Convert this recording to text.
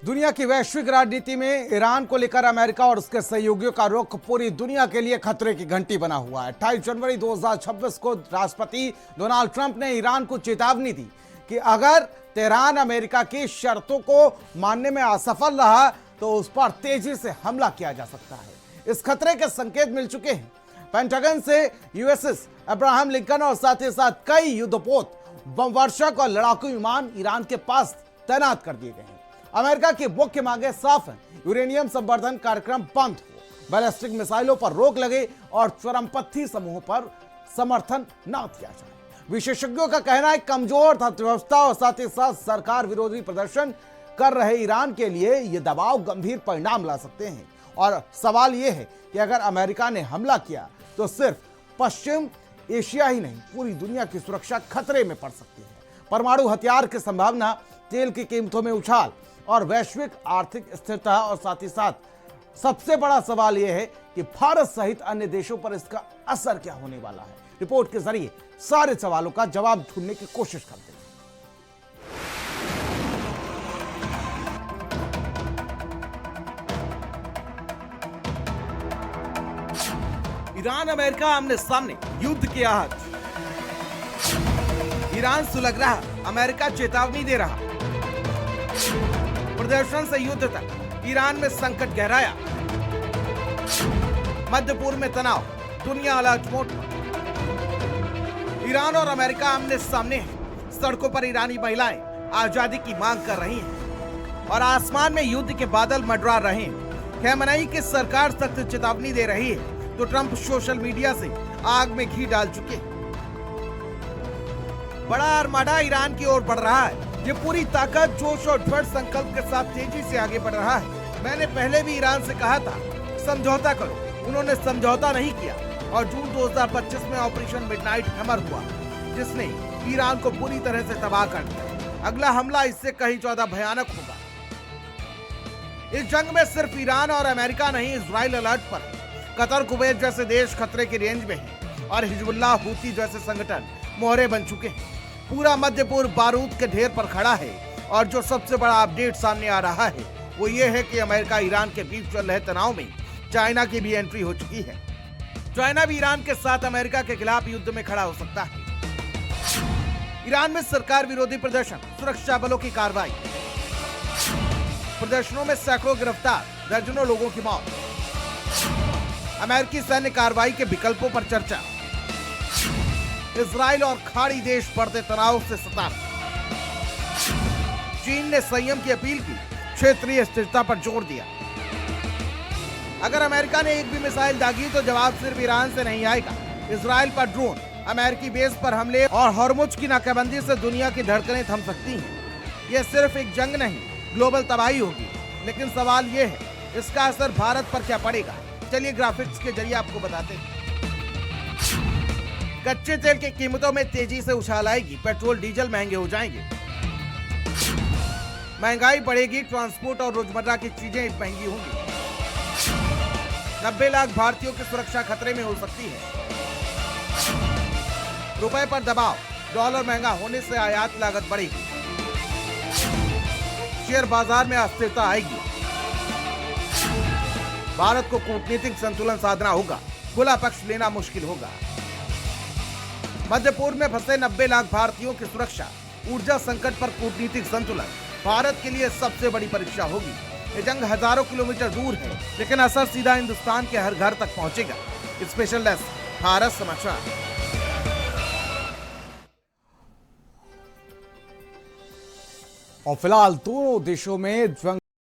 दुनिया की वैश्विक राजनीति में ईरान को लेकर अमेरिका और उसके सहयोगियों का रुख पूरी दुनिया के लिए खतरे की घंटी बना हुआ है। 28 जनवरी 2026 को राष्ट्रपति डोनाल्ड ट्रंप ने ईरान को चेतावनी दी कि अगर तेहरान अमेरिका की शर्तों को मानने में असफल रहा तो उस पर तेजी से हमला किया जा सकता है। इस खतरे के संकेत मिल चुके हैं। पेंटागन से यूएसएस अब्राहम लिंकन और साथ ही साथ कई युद्धपोत, बमवर्षक और लड़ाकू विमान ईरान के पास तैनात कर दिए गए हैं। अमेरिका की मुख्य मांगे साफ है, यूरेनियम संवर्धन कार्यक्रम बंद हो, बैलिस्टिक मिसाइलों पर रोक लगे और चरमपंथी समूहों पर समर्थन न किया जाए। विशेषज्ञों का कहना है कमजोर अर्थव्यवस्था और साथ ही साथ सरकार विरोधी प्रदर्शन कर रहे ईरान के लिए यह दबाव गंभीर परिणाम ला सकते हैं। और सवाल यह है कि अगर अमेरिका ने हमला किया तो सिर्फ पश्चिम एशिया ही नहीं, पूरी दुनिया की सुरक्षा खतरे में पड़ सकती है। परमाणु हथियार की संभावना, तेल की कीमतों में उछाल और वैश्विक आर्थिक स्थिरता, और साथ ही साथ सबसे बड़ा सवाल यह है कि भारत सहित अन्य देशों पर इसका असर क्या होने वाला है। रिपोर्ट के जरिए सारे सवालों का जवाब ढूंढने की कोशिश करते हैं। ईरान अमेरिका आमने सामने, युद्ध की आहट। ईरान सुलग रहा, अमेरिका चेतावनी दे रहा। प्रदर्शन से युद्ध तक ईरान में संकट गहराया। मध्य पूर्व में तनाव, दुनिया अलर्ट मोड पर। ईरान और अमेरिका आमने सामने हैं। सड़कों पर ईरानी महिलाएं आजादी की मांग कर रही हैं और आसमान में युद्ध के बादल मंडरा रहे हैं। खamenei की सरकार सख्त चेतावनी दे रही है तो ट्रंप सोशल मीडिया से आग में घी डाल चुके हैं। बड़ा आर्माडा ईरान की ओर बढ़ रहा है। ये पूरी ताकत, जोश और दृढ़ संकल्प के साथ तेजी से आगे बढ़ रहा है। मैंने पहले भी ईरान से कहा था समझौता करो, उन्होंने समझौता नहीं किया और जून 2025 में ऑपरेशन मिडनाइट हैमर हुआ जिसने ईरान को पूरी तरह से तबाह कर दिया। अगला हमला इससे कहीं ज्यादा भयानक होगा। इस जंग में सिर्फ ईरान और अमेरिका नहीं, इजराइल अलर्ट पर है। कतर, कुवैत जैसे देश खतरे की रेंज में हैं और हिजबुल्लाह, हूती जैसे संगठन मोहरे बन चुके हैं। पूरा मध्य पूर्व बारूद के ढेर पर खड़ा है और जो सबसे बड़ा अपडेट सामने आ रहा है वो ये है कि अमेरिका ईरान के बीच चल रहे तनाव में चाइना की भी एंट्री हो चुकी है। चाइना भी ईरान के साथ अमेरिका के खिलाफ युद्ध में खड़ा हो सकता है। ईरान में सरकार विरोधी प्रदर्शन, सुरक्षा बलों की कार्रवाई। प्रदर्शनों में सैकड़ों गिरफ्तार, दर्जनों लोगों की मौत। अमेरिकी सैन्य कार्रवाई के विकल्पों पर चर्चा। इजराइल और खाड़ी देश बढ़ते तनाव से सतर्क। चीन ने संयम की अपील की, क्षेत्रीय स्थिरता पर जोर दिया। अगर अमेरिका ने एक भी मिसाइल दागी तो जवाब सिर्फ ईरान से नहीं आएगा। इजराइल पर ड्रोन, अमेरिकी बेस पर हमले और हॉर्मुज की नाकाबंदी से दुनिया की धड़कनें थम सकती हैं। यह सिर्फ एक जंग नहीं, ग्लोबल तबाही होगी। लेकिन सवाल यह है, इसका असर भारत पर क्या पड़ेगा? चलिए ग्राफिक्स के जरिए आपको बताते हैं। कच्चे तेल की कीमतों में तेजी से उछाल आएगी। पेट्रोल डीजल महंगे हो जाएंगे, महंगाई बढ़ेगी, ट्रांसपोर्ट और रोजमर्रा की चीजें महंगी होंगी। 90 लाख भारतीयों की सुरक्षा खतरे में हो सकती है। रुपए पर दबाव, डॉलर महंगा होने से आयात लागत बढ़ेगी। शेयर बाजार में अस्थिरता आएगी। भारत को कूटनीतिक संतुलन साधना होगा, खुला पक्ष लेना मुश्किल होगा। मध्य पूर्व में फंसे 90 लाख भारतीयों की सुरक्षा, ऊर्जा संकट पर कूटनीतिक संतुलन भारत के लिए सबसे बड़ी परीक्षा होगी। ये जंग हजारों किलोमीटर दूर है लेकिन असर सीधा हिंदुस्तान के हर घर तक पहुंचेगा। स्पेशल डेस्क, भारत समाचार। और फिलहाल दोनों देशों में जंग